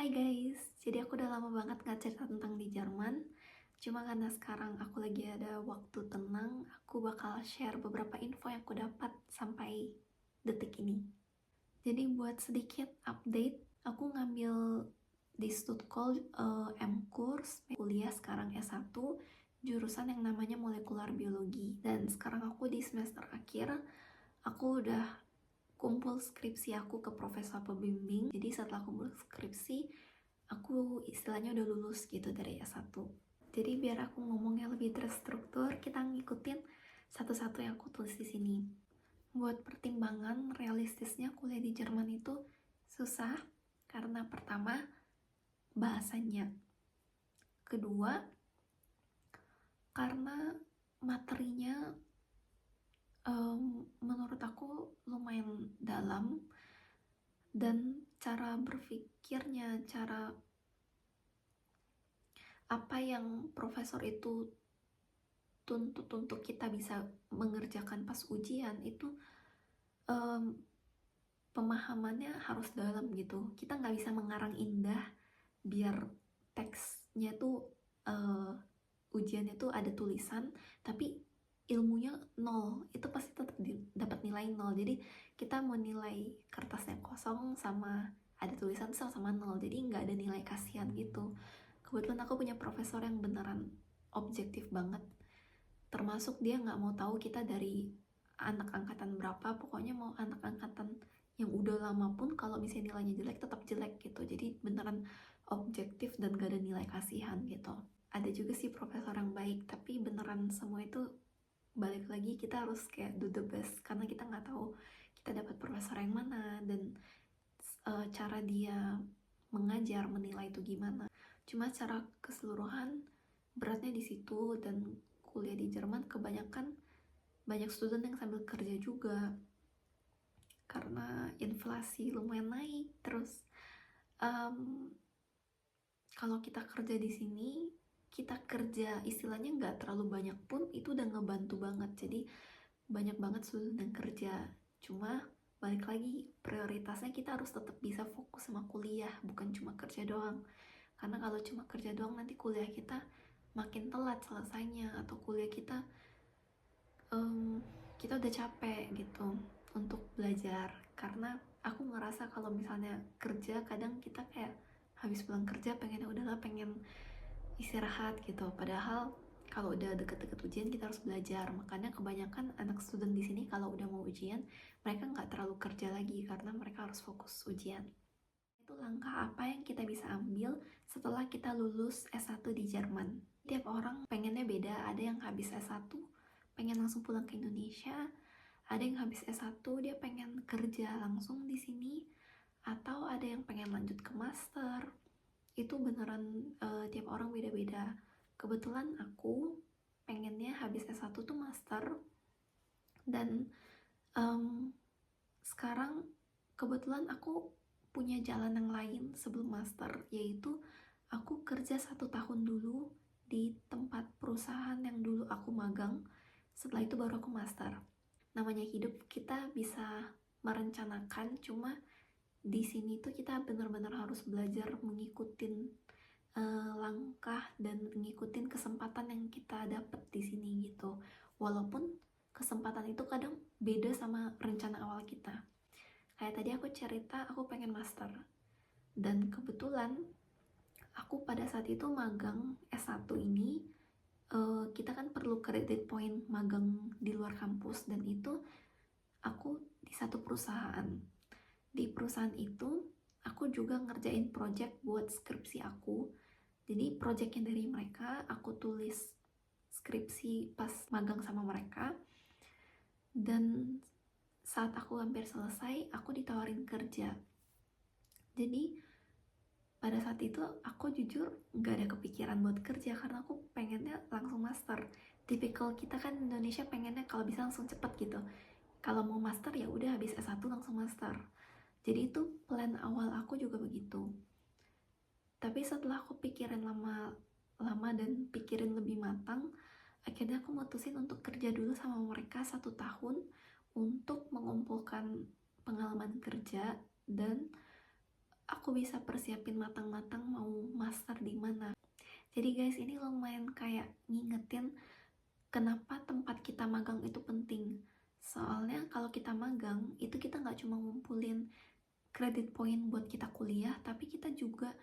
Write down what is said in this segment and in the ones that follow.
Hai guys, jadi aku udah lama banget gak cerita tentang di Jerman. Cuma karena sekarang aku lagi ada waktu tenang, aku bakal share beberapa info yang aku dapat sampai detik ini. Jadi buat sedikit update, aku ngambil di Stuttgart M-Kurs, kuliah sekarang S1, jurusan yang namanya molekular biologi. Dan sekarang aku di semester akhir, aku udah kumpul skripsi aku ke profesor pembimbing. Jadi setelah kumpul skripsi, aku istilahnya udah lulus gitu dari S1. Jadi biar aku ngomongnya lebih terstruktur, kita ngikutin satu-satu yang aku tulis di sini. Buat pertimbangan realistisnya kuliah di Jerman itu susah karena pertama bahasanya, kedua karena materinya menurut aku lumayan dalam, dan cara berpikirnya, cara apa yang profesor itu tuntut untuk kita bisa mengerjakan pas ujian itu pemahamannya harus dalam gitu. Kita nggak bisa mengarang indah biar teksnya tuh ujiannya tuh ada tulisan tapi ilmunya nol, itu pasti tetap dapat nilai nol. Jadi kita mau nilai kertasnya kosong sama ada tulisan sama nol, jadi nggak ada nilai kasihan gitu. Kebetulan aku punya profesor yang beneran objektif banget, termasuk dia nggak mau tahu kita dari anak angkatan berapa, pokoknya mau anak angkatan yang udah lama pun kalau misalnya nilainya jelek tetap jelek gitu. Jadi beneran objektif dan gak ada nilai kasihan gitu. Ada juga sih profesor yang baik, tapi beneran semua itu balik lagi kita harus kayak do the best, karena kita nggak tahu kita dapat profesor yang mana dan cara dia mengajar menilai itu gimana. Cuma secara keseluruhan beratnya di situ. Dan kuliah di Jerman kebanyakan banyak student yang sambil kerja juga karena inflasi lumayan naik. Terus kalau kita kerja di sini, kita kerja istilahnya nggak terlalu banyak pun itu udah ngebantu banget. Jadi banyak banget student yang kerja. Cuma balik lagi, prioritasnya kita harus tetap bisa fokus sama kuliah, bukan cuma kerja doang. Karena kalau cuma kerja doang nanti kuliah kita makin telat selesainya, atau kuliah kita kita udah capek gitu untuk belajar. Karena aku ngerasa kalau misalnya kerja, kadang kita kayak habis pulang kerja pengennya udahlah, pengen istirahat gitu. Padahal kalau udah deket-deket ujian kita harus belajar. Makanya kebanyakan anak student di sini kalau udah mau ujian, mereka nggak terlalu kerja lagi karena mereka harus fokus ujian. Itu langkah apa yang kita bisa ambil setelah kita lulus S1 di Jerman. Tiap orang pengennya beda. Ada yang habis S1 pengen langsung pulang ke Indonesia, ada yang habis S1 dia pengen kerja langsung di sini, atau ada yang pengen lanjut ke master. Itu beneran tiap orang beda-beda. Kebetulan aku pengennya habis S1 tuh master, dan sekarang kebetulan aku punya jalan yang lain sebelum master, yaitu aku kerja 1 tahun dulu di tempat perusahaan yang dulu aku magang. Setelah itu baru aku master. Namanya hidup, kita bisa merencanakan, cuma di sini tuh kita benar-benar harus belajar mengikutin langkah dan ngikutin kesempatan yang kita dapat di sini gitu. Walaupun kesempatan itu kadang beda sama rencana awal kita. Kayak tadi aku cerita aku pengen master, dan kebetulan aku pada saat itu magang S1 ini, kita kan perlu credit point magang di luar kampus, dan itu aku di satu perusahaan. Di perusahaan itu aku juga ngerjain project buat skripsi aku. Jadi projectnya dari mereka, aku tulis skripsi pas magang sama mereka. Dan saat aku hampir selesai, aku ditawarin kerja. Jadi pada saat itu aku jujur gak ada kepikiran buat kerja karena aku pengennya langsung master. Tipikal kita kan Indonesia pengennya kalau bisa langsung cepet gitu. Kalau mau master ya udah habis S1 langsung master. Jadi itu plan awal aku juga begitu. Tapi setelah aku pikirin lama dan pikirin lebih matang, akhirnya aku mutusin untuk kerja dulu sama mereka 1 tahun untuk mengumpulkan pengalaman kerja dan aku bisa persiapin matang-matang mau master di mana. Jadi guys, ini lumayan kayak ngingetin kenapa tempat kita magang itu penting. Soalnya kalau kita magang, itu kita nggak cuma ngumpulin credit point buat kita kuliah, tapi kita juga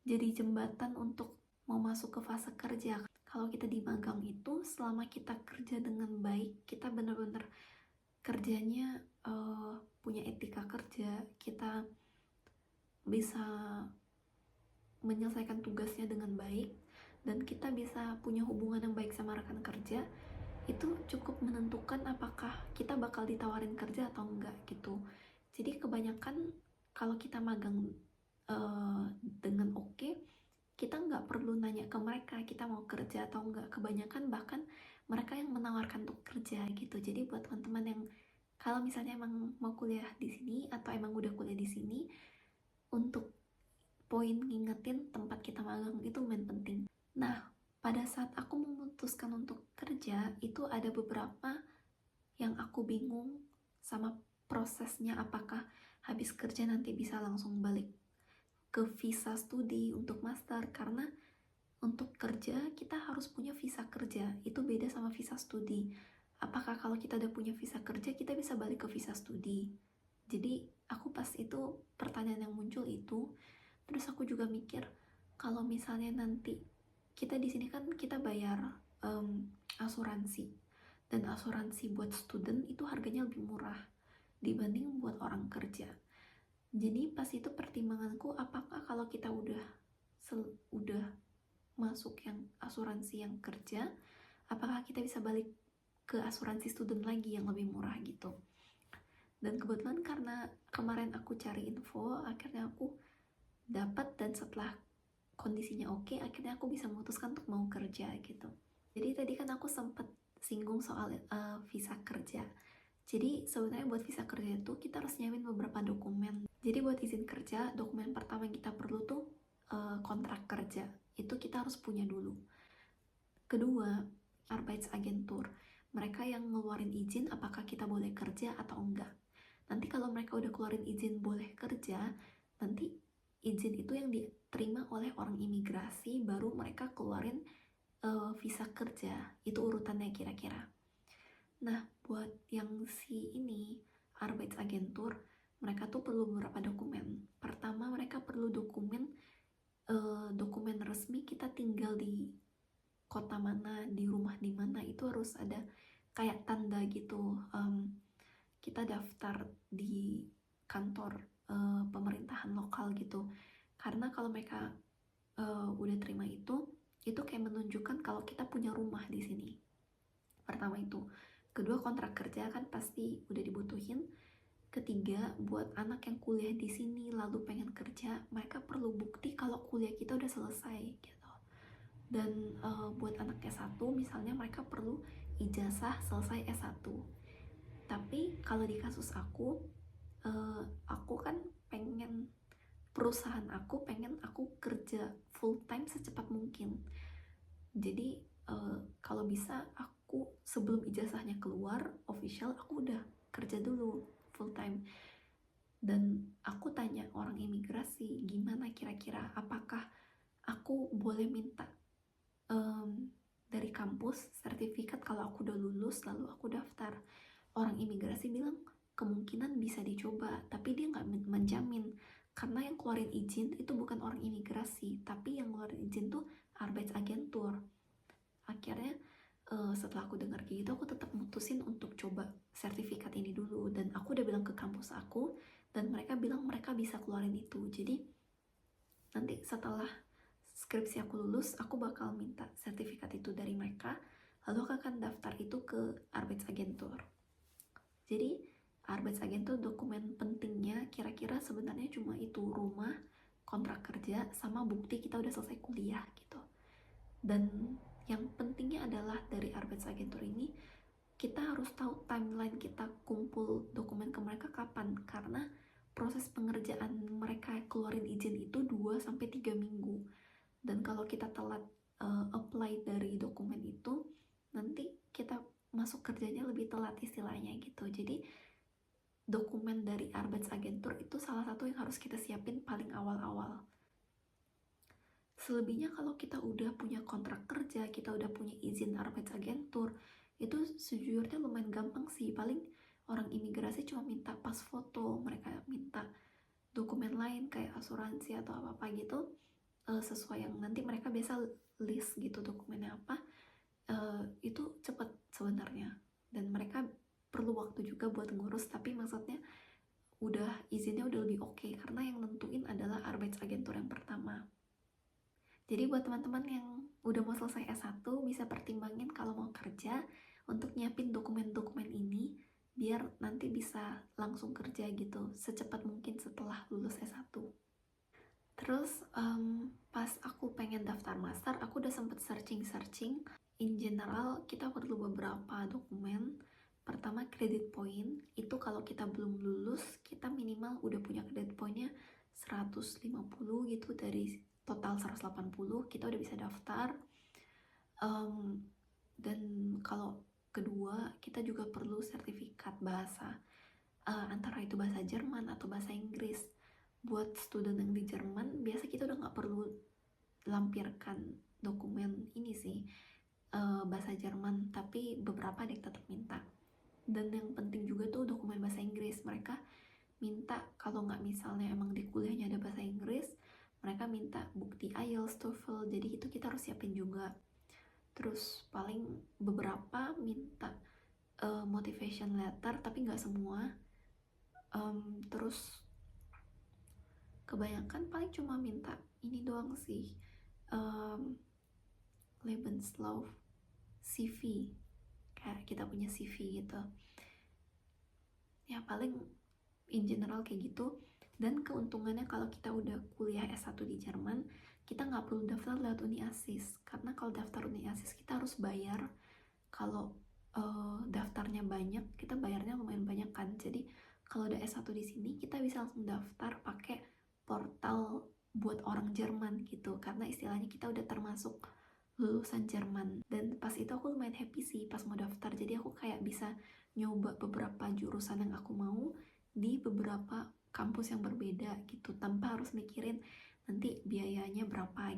jadi jembatan untuk mau masuk ke fase kerja. Kalau kita di magang itu, selama kita kerja dengan baik, kita bener-bener kerjanya punya etika kerja, kita bisa menyelesaikan tugasnya dengan baik, dan kita bisa punya hubungan yang baik sama rekan kerja, itu cukup menentukan apakah kita bakal ditawarin kerja atau enggak gitu. Jadi kebanyakan kalau kita magang dengan oke, kita nggak perlu nanya ke mereka kita mau kerja atau enggak. Kebanyakan bahkan mereka yang menawarkan untuk kerja gitu. Jadi buat teman-teman yang kalau misalnya emang mau kuliah di sini atau emang udah kuliah di sini, untuk poin ngingetin tempat kita magang itu lumayan penting. Nah, pada saat aku memutuskan untuk kerja, itu ada beberapa yang aku bingung sama prosesnya, apakah habis kerja nanti bisa langsung balik ke visa studi untuk master, karena untuk kerja kita harus punya visa kerja, itu beda sama visa studi. Apakah kalau kita udah punya visa kerja kita bisa balik ke visa studi? Jadi aku pas itu pertanyaan yang muncul itu, terus aku juga mikir kalau misalnya nanti kita di sini kan kita bayar asuransi, dan asuransi buat student itu harganya lebih murah dibanding buat orang kerja. Jadi pas itu pertimbanganku, apakah kalau kita udah masuk yang asuransi yang kerja, apakah kita bisa balik ke asuransi student lagi yang lebih murah gitu. Dan kebetulan karena kemarin aku cari info, akhirnya aku dapat, dan setelah kondisinya oke, akhirnya aku bisa memutuskan untuk mau kerja gitu. Jadi tadi kan aku sempat singgung soal visa kerja. Jadi sebenarnya buat visa kerja itu kita harus nyiapin beberapa dokumen. Jadi buat izin kerja, dokumen pertama yang kita perlu tuh kontrak kerja. Itu kita harus punya dulu. Kedua, Arbeitsagentur. Mereka yang ngeluarin izin apakah kita boleh kerja atau enggak. Nanti kalau mereka udah keluarin izin boleh kerja, nanti izin itu yang diterima oleh orang imigrasi, baru mereka keluarin visa kerja. Itu urutannya kira-kira. Nah, buat yang si ini, Arbeitsagentur, mereka tuh perlu beberapa dokumen. Pertama, mereka perlu dokumen resmi kita tinggal di kota mana, di rumah di mana, itu harus ada kayak tanda gitu. Kita daftar di kantor pemerintahan lokal gitu. Karena kalau mereka udah terima itu kayak menunjukkan kalau kita punya rumah di sini. Pertama itu. Kedua, kontrak kerja kan pasti udah dibutuhin. Ketiga, buat anak yang kuliah di sini lalu pengen kerja, mereka perlu bukti kalau kuliah kita udah selesai gitu. Dan buat anak S1 misalnya, mereka perlu ijazah selesai S1. Tapi kalau di kasus aku kan pengen, perusahaan aku pengen aku kerja full time secepat mungkin. Jadi kalau bisa aku sebelum ijazahnya keluar official, aku udah kerja dulu full time. Dan aku tanya orang imigrasi, gimana kira-kira apakah aku boleh minta dari kampus sertifikat kalau aku udah lulus lalu aku daftar. Orang imigrasi bilang kemungkinan bisa dicoba, tapi dia nggak menjamin, karena yang keluarin izin itu bukan orang imigrasi, tapi yang keluarin izin tuh Arbeitsagentur. Akhirnya setelah aku dengar kayak gitu, aku tetap mutusin untuk coba sertifikat ini dulu, dan aku udah bilang ke kampus aku, dan mereka bilang mereka bisa keluarin itu. Jadi nanti setelah skripsi aku lulus, aku bakal minta sertifikat itu dari mereka, lalu aku akan daftar itu ke Arbeitsagentur. Jadi Arbeitsagentur dokumen pentingnya kira-kira sebenarnya cuma itu, rumah, kontrak kerja, sama bukti kita udah selesai kuliah gitu. Dan yang pentingnya adalah dari Arbeitsagentur ini kita harus tahu timeline kita kumpul dokumen ke mereka kapan, karena proses pengerjaan mereka keluarin izin itu 2-3 minggu. Dan kalau kita telat apply dari dokumen itu, nanti kita masuk kerjanya lebih telat istilahnya gitu. Jadi dokumen dari Arbeitsagentur itu salah satu yang harus kita siapin paling awal-awal. Selebihnya kalau kita udah punya kontrak kerja, kita udah punya izin Arbeitsagentur, itu sejujurnya lumayan gampang sih. Paling orang imigrasi cuma minta pas foto, mereka minta dokumen lain kayak asuransi atau apa-apa gitu, sesuai yang nanti mereka biasa list gitu dokumennya apa. Itu cepat sebenarnya, dan mereka perlu waktu juga buat ngurus, tapi maksudnya izinnya udah lebih oke, karena yang nentuin adalah Arbeitsagentur yang pertama. Jadi buat teman-teman yang udah mau selesai S1 bisa pertimbangin kalau mau kerja untuk nyiapin dokumen-dokumen ini biar nanti bisa langsung kerja gitu secepat mungkin setelah lulus S1. Terus pas aku pengen daftar master, aku udah sempet searching. In general, kita perlu beberapa dokumen. Pertama, credit point. Itu kalau kita belum lulus, kita minimal udah punya credit pointnya 150 gitu dari total 180, kita udah bisa daftar. Dan kalau kedua, kita juga perlu sertifikat bahasa. Antara itu bahasa Jerman atau bahasa Inggris. Buat student yang di Jerman, biasa kita udah nggak perlu lampirkan dokumen ini sih, bahasa Jerman, tapi beberapa ada yang tetap minta. Dan yang penting juga tuh dokumen bahasa Inggris. Mereka minta kalau nggak misalnya emang di kuliahnya ada bahasa Inggris, mereka minta bukti IELTS, TOEFL, jadi itu kita harus siapin juga. Terus paling beberapa minta motivation letter, tapi nggak semua. Terus kebanyakan paling cuma minta ini doang sih, Lebenslauf, CV, kayak kita punya CV gitu ya. Paling in general kayak gitu. Dan keuntungannya kalau kita udah kuliah S1 di Jerman, kita nggak perlu daftar lewat Uni Asis, karena kalau daftar Uni Asis kita harus bayar. Kalau daftarnya banyak, kita bayarnya lumayan banyak kan. Jadi kalau udah S1 di sini, kita bisa langsung daftar pakai portal buat orang Jerman gitu, karena istilahnya kita udah termasuk lulusan Jerman. Dan pas itu aku lumayan happy sih pas mau daftar, jadi aku kayak bisa nyoba beberapa jurusan yang aku mau di beberapa kampus yang berbeda gitu, tanpa harus mikirin nanti biayanya berapa.